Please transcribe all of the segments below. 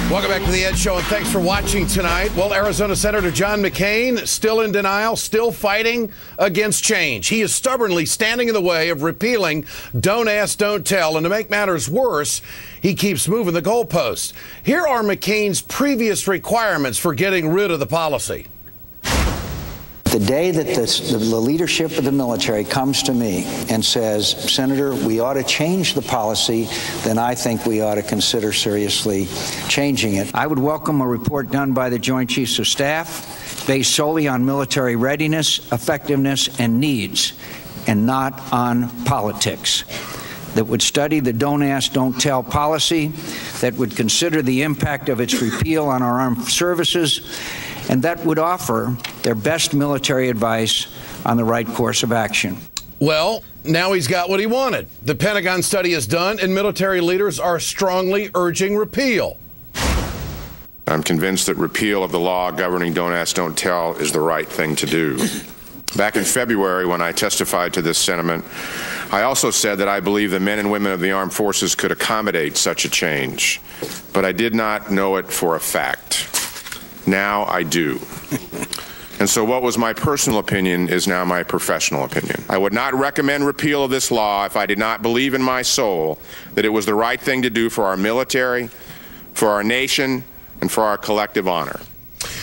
Welcome back to the Ed Show, and thanks for watching tonight. Well, Arizona Senator John McCain still in denial, still fighting against change. He is stubbornly standing in the way of repealing Don't Ask, Don't Tell. And to make matters worse, he keeps moving the goalposts. Here are McCain's previous requirements for getting rid of the policy. The day that the leadership of the military comes to me and says, Senator, we ought to change the policy, then I think we ought to consider seriously changing it. I would welcome a report done by the Joint Chiefs of Staff based solely on military readiness, effectiveness, and needs, and not on politics, that would study the Don't Ask, Don't Tell policy, that would consider the impact of its repeal on our armed services, and that would offer their best military advice on the right course of action. Well, now he's got what he wanted. The Pentagon study is done, and military leaders are strongly urging repeal. I'm convinced that repeal of the law governing Don't Ask, Don't Tell is the right thing to do. Back in February, when I testified to this sentiment, I also said that I believe the men and women of the armed forces could accommodate such a change, but I did not know it for a fact. Now I do. And so what was my personal opinion is now my professional opinion. I would not recommend repeal of this law if I did not believe in my soul that it was the right thing to do for our military, for our nation, and for our collective honor.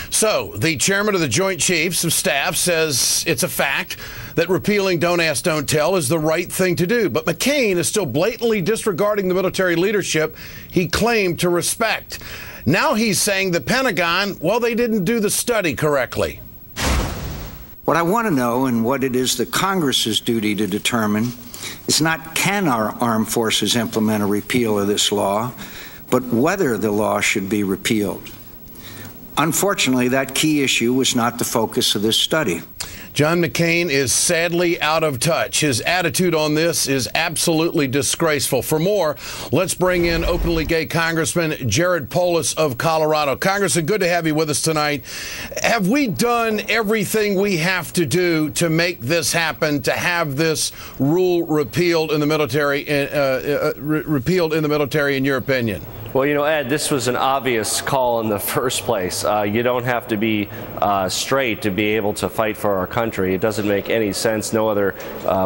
So, the chairman of the Joint Chiefs of Staff says it's a fact that repealing Don't Ask, Don't Tell is the right thing to do. But McCain is still blatantly disregarding the military leadership he claimed to respect. Now he's saying the Pentagon, well, they didn't do the study correctly. What I want to know, and what it is the Congress's duty to determine, is not can our armed forces implement a repeal of this law, but whether the law should be repealed. Unfortunately, that key issue was not the focus of this study. John McCain is sadly out of touch. His attitude on this is absolutely disgraceful. For more, let's bring in openly gay Congressman Jared Polis of Colorado. Congressman, good to have you with us tonight. Have we done everything we have to do to make this happen, to have this rule repealed in the military, in your opinion? Well, you know, Ed, this was an obvious call in the first place. You don't have to be straight to be able to fight for our country. It doesn't make any sense. No other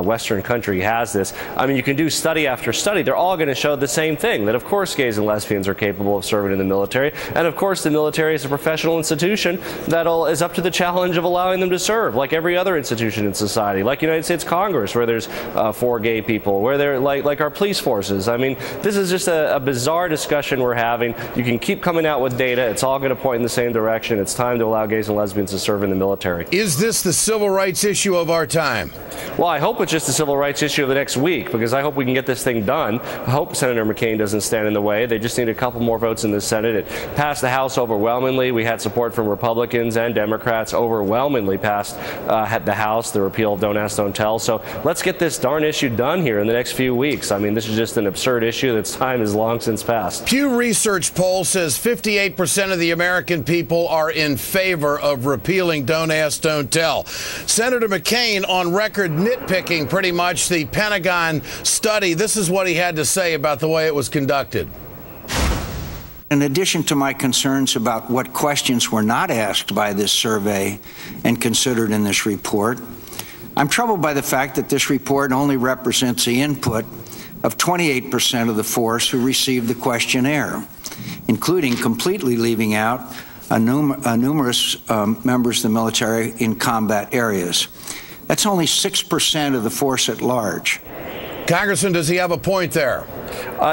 Western country has this. I mean, you can do study after study. They're all going to show the same thing, that of course gays and lesbians are capable of serving in the military. And of course the military is a professional institution that is up to the challenge of allowing them to serve, like every other institution in society, like United States Congress, where there's 4 gay people, where they're like our police forces. I mean, this is just a bizarre discussion we're having. You can keep coming out with data. It's all going to point in the same direction. It's time to allow gays and lesbians to serve in the military. Is this the civil rights issue of our time? Well, I hope it's just the civil rights issue of the next week, because I hope we can get this thing done. I hope Senator McCain doesn't stand in the way. They just need a couple more votes in the Senate. It passed the House overwhelmingly. We had support from Republicans and Democrats. Overwhelmingly passed the House, the repeal of Don't Ask, Don't Tell. So let's get this darn issue done here in the next few weeks. I mean, this is just an absurd issue that's time is long since passed. Pew Research poll says 58% of the American people are in favor of repealing Don't Ask, Don't Tell. Senator McCain on record nitpicking pretty much the Pentagon study. This is what he had to say about the way it was conducted. In addition to my concerns about what questions were not asked by this survey and considered in this report, I'm troubled by the fact that this report only represents the input of 28% of the force who received the questionnaire, including completely leaving out numerous members of the military in combat areas. That's only 6% of the force at large. Congressman, does he have a point there?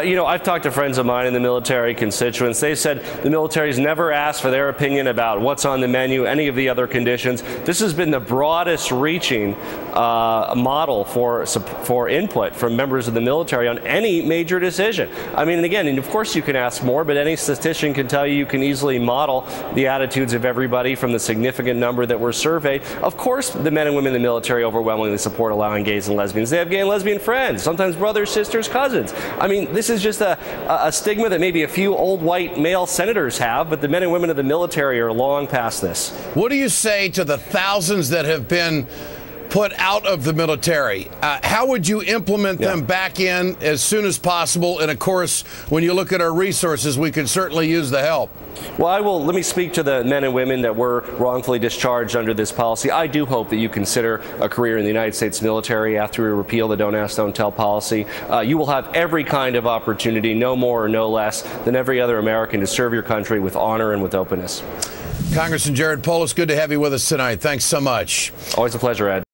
You know, I've talked to friends of mine in the military, constituents. They said the military's never asked for their opinion about what's on the menu, any of the other conditions. This has been the broadest reaching model for input from members of the military on any major decision. I mean, and again, and of course you can ask more, but any statistician can tell you can easily model the attitudes of everybody from the significant number that were surveyed. Of course, the men and women in the military overwhelmingly support allowing gays and lesbians. They have gay and lesbian friends, sometimes brothers, sisters, cousins. I mean, this is just a stigma that maybe a few old white male senators have, but the men and women of the military are long past this. What do you say to the thousands that have been put out of the military. How would you implement them back in as soon as possible? And of course, when you look at our resources, we could certainly use the help. Well, let me speak to the men and women that were wrongfully discharged under this policy. I do hope that you consider a career in the United States military after we repeal the Don't Ask, Don't Tell policy. You will have every kind of opportunity, no more or no less, than every other American to serve your country with honor and with openness. Congressman Jared Polis, good to have you with us tonight. Thanks so much. Always a pleasure, Ed.